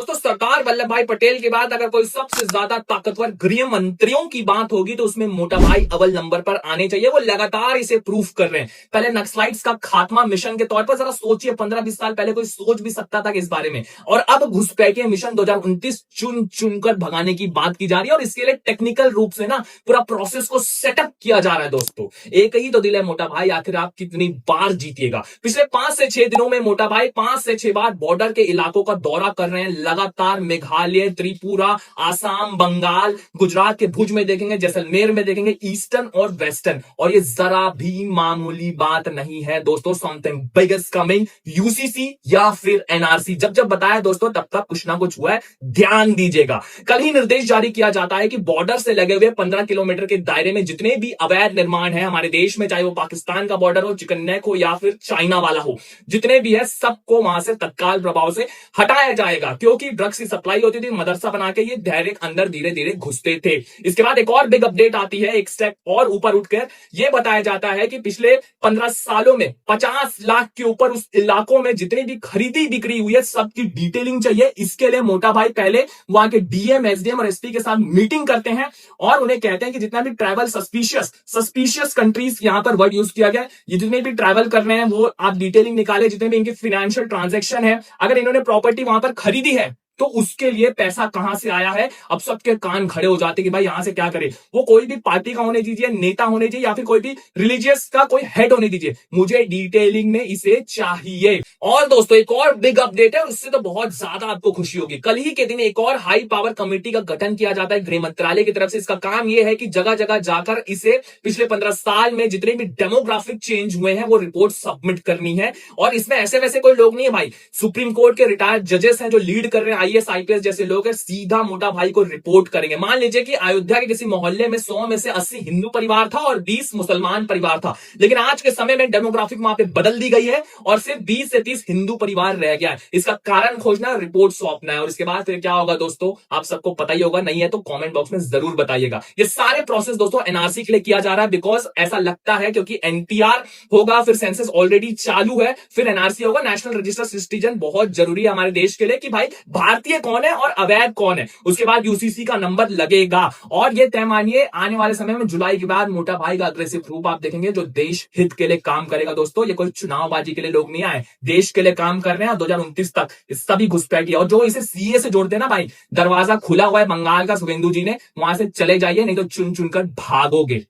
दोस्तों सरदार वल्लभ भाई पटेल के बाद अगर कोई सबसे ज्यादा ताकतवर गृह मंत्रियों की बात होगी तो उसमें मोटा भाई अव्वल नंबर पर आने चाहिए। वो लगातार इसे प्रूफ कर रहे हैं। पहले नक्सलाइट्स का खात्मा मिशन के तौर पर, जरा सोचिए 15-20 साल पहले कोई सोच भी सकता था कि इस बारे में। और अब घुसपैठिए मिशन 2029 चुन चुनकर भगाने की बात की जा रही है और इसके लिए टेक्निकल रूप से ना पूरा प्रोसेस को सेटअप किया जा रहा है। दोस्तों एक ही तो दिल है मोटा भाई, आखिर आप कितनी बार जीतिएगा। पिछले 5 से 6 दिनों में मोटा भाई 5 से 6 बार बॉर्डर के इलाकों का दौरा कर रहे हैं लगातार। मेघालय, त्रिपुरा, आसाम, बंगाल, गुजरात के भुज में देखेंगे, जैसलमेर में देखेंगे, ईस्टर्न और वेस्टर्न। और ये जरा भी मामूली बात नहीं है दोस्तों। Something big is coming. UCC या फिर एनआरसी, जब जब बताया दोस्तों तब तक कुछ ना कुछ हुआ है, ध्यान दीजिएगा। कल ही निर्देश जारी किया जाता है कि बॉर्डर से लगे हुए 15 किलोमीटर के दायरे में जितने भी अवैध निर्माण है हमारे देश में, चाहे वो पाकिस्तान का बॉर्डर हो, चिकन नेक हो या फिर चाइना वाला हो, जितने भी है सबको वहां से तत्काल प्रभाव से हटाया जाएगा। क्योंकि ड्रग्स की सप्लाई होती थी, मदरसा बना के ये डायरेक्ट अंदर धीरे धीरे घुसते थे। इसके बाद एक और बिग अपडेट आती है, एक स्टेप और ऊपर उठकर यह बताया जाता है कि पिछले 15 सालों में 50 लाख के ऊपर उस इलाकों में जितनी भी खरीदी बिक्री हुई है सबकी डिटेलिंग चाहिए। इसके लिए मोटा भाई पहले वहां के डीएम, एसडीएम और एसपी के साथ मीटिंग करते हैं और उन्हें कहते हैं कि जितना भी ट्रैवल सस्पिशियस कंट्रीज, यहां पर वर्ड यूज किया गया, ये जितने भी ट्रैवल कर रहे हैं वो आप डिटेलिंग निकाले, जितने भी इनके फाइनेंशियल ट्रांजैक्शन है, अगर इन्होंने प्रॉपर्टी वहां पर खरीदी है तो उसके लिए पैसा कहां से आया है। अब सबके कान खड़े हो जाते कि भाई यहां से क्या करे। वो कोई भी पार्टी का होने दीजिए, नेता होने दीजिए या फिर कोई भी रिलीजियस का कोई हेड होने दीजिए, मुझे डिटेलिंग में इसे चाहिए। और दोस्तों एक और बिग अपडेट है, उससे तो बहुत ज्यादा आपको खुशी होगी। कल ही के दिन एक और हाई पावर कमेटी का गठन किया जाता है गृह मंत्रालय की तरफ से। इसका काम यह है कि जगह जगह जाकर इसे पिछले 15 साल में जितने भी डेमोग्राफिक चेंज हुए हैं वो रिपोर्ट सबमिट करनी है। और इसमें ऐसे वैसे कोई लोग नहीं है भाई, सुप्रीम कोर्ट के रिटायर्ड जजेस हैं जो लीड कर रहे हैं, आईएएस आईपीएस जैसे लोग हैं, सीधा मोटा भाई को रिपोर्ट करेंगे। मान लीजिए कि अयोध्या के किसी मोहल्ले में 100 में से 80 हिंदू परिवार था और 20 मुसलमान परिवार था, लेकिन आज के समय में डेमोग्राफिक वहां पे बदल दी गई है और सिर्फ 20 से 30 हिंदू परिवार रह गया है। इसका कारण खोजना, रिपोर्ट सौंपना है। और इसके बाद फिर क्या होगा दोस्तों, आप सबको पता ही होगा, नहीं है तो कमेंट बॉक्स में जरूर बताइएगा। ये सारे प्रोसेस दोस्तों एनआरसी के लिए किया जा रहा है, बिकॉज ऐसा लगता है क्योंकि एनपीआर होगा, फिर सेंसस ऑलरेडी चालू है, फिर एनआरसी होगा, नेशनल रजिस्टर सिटीजन। बहुत जरूरी है हमारे देश के लिए कि भाई भारतीय कौन है और अवैध कौन है। उसके बाद यूसीसी का नंबर लगेगा और ये तय मानिए आने वाले समय में जुलाई के बाद मोटा भाई का अग्रेसिव रूप आप देखेंगे जो देश हित के लिए काम करेगा। दोस्तों ये कोई चुनावबाजी के लिए लोग नहीं आए, देश के लिए काम कर रहे हैं। 2029 तक सभी घुसपैठी और जो इसे सीए से जोड़ते हैं ना भाई, दरवाजा खुला हुआ है बंगाल का, शुभेंदु जी ने, वहां से चले जाइए, नहीं तो चुन चुनकर भागोगे।